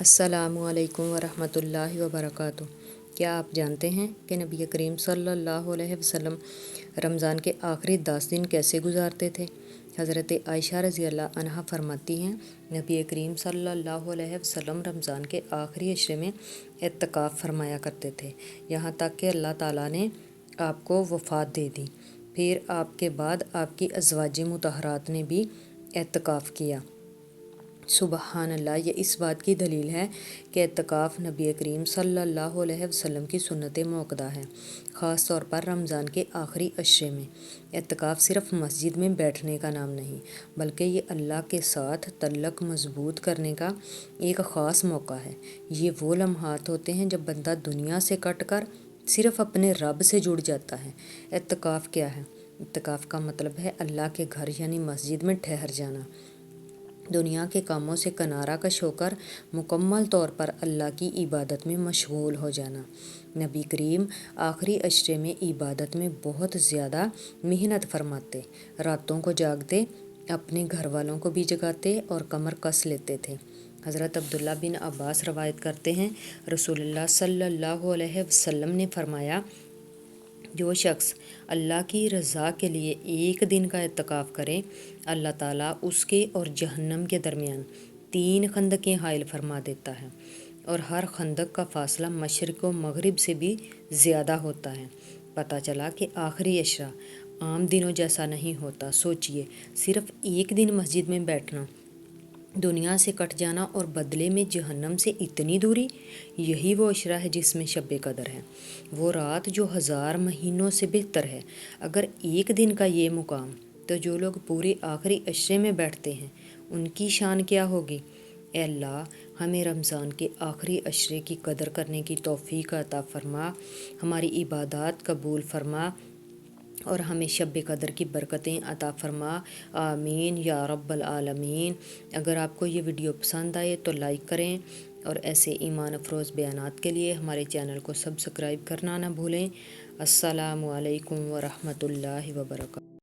السلام علیکم ورحمۃ اللہ وبرکاتہ۔ کیا آپ جانتے ہیں کہ نبی کریم صلی اللہ علیہ وسلم رمضان کے آخری 10 دن کیسے گزارتے تھے؟ حضرت عائشہ رضی اللہ عنہا فرماتی ہیں، نبی کریم صلی اللہ علیہ وسلم رمضان کے آخری عشرے میں اعتکاف فرمایا کرتے تھے، یہاں تک کہ اللہ تعالیٰ نے آپ کو وفات دے دی۔ پھر آپ کے بعد آپ کی ازواج مطہرات نے بھی اعتکاف کیا۔ سبحان اللہ، یہ اس بات کی دلیل ہے کہ اعتکاف نبی کریم صلی اللہ علیہ وسلم کی سنت موقدہ ہے، خاص طور پر رمضان کے آخری عشرے میں۔ اعتکاف صرف مسجد میں بیٹھنے کا نام نہیں، بلکہ یہ اللہ کے ساتھ تعلق مضبوط کرنے کا ایک خاص موقع ہے۔ یہ وہ لمحات ہوتے ہیں جب بندہ دنیا سے کٹ کر صرف اپنے رب سے جڑ جاتا ہے۔ اعتکاف کیا ہے؟ اعتکاف کا مطلب ہے اللہ کے گھر یعنی مسجد میں ٹھہر جانا، دنیا کے کاموں سے کنارہ کش ہو کر مکمل طور پر اللہ کی عبادت میں مشغول ہو جانا۔ نبی کریم آخری عشرے میں عبادت میں بہت زیادہ محنت فرماتے، راتوں کو جاگتے، اپنے گھر والوں کو بھی جگاتے اور کمر کس لیتے تھے۔ حضرت عبداللہ بن عباس روایت کرتے ہیں، رسول اللہ صلی اللہ علیہ وسلم نے فرمایا، جو شخص اللہ کی رضا کے لیے ایک دن کا اعتکاف کرے، اللہ تعالیٰ اس کے اور جہنم کے درمیان 3 خندقیں حائل فرما دیتا ہے، اور ہر خندق کا فاصلہ مشرق و مغرب سے بھی زیادہ ہوتا ہے۔ پتہ چلا کہ آخری عشرہ عام دنوں جیسا نہیں ہوتا۔ سوچئے، صرف ایک دن مسجد میں بیٹھنا، دنیا سے کٹ جانا اور بدلے میں جہنم سے اتنی دوری، یہی وہ عشرہ ہے جس میں شب قدر ہے، وہ رات جو 1000 مہینوں سے بہتر ہے۔ اگر ایک دن کا یہ مقام، تو جو لوگ پورے آخری عشرے میں بیٹھتے ہیں ان کی شان کیا ہوگی؟ اے اللہ، ہمیں رمضان کے آخری عشرے کی قدر کرنے کی توفیق عطا فرما، ہماری عبادات قبول فرما اور ہمیں شب قدر کی برکتیں عطا فرما، آمین یا رب العالمین۔ اگر آپ کو یہ ویڈیو پسند آئے تو لائک کریں، اور ایسے ایمان افروز بیانات کے لیے ہمارے چینل کو سبسکرائب کرنا نہ بھولیں۔ السلام علیکم ورحمۃ اللہ وبرکاتہ۔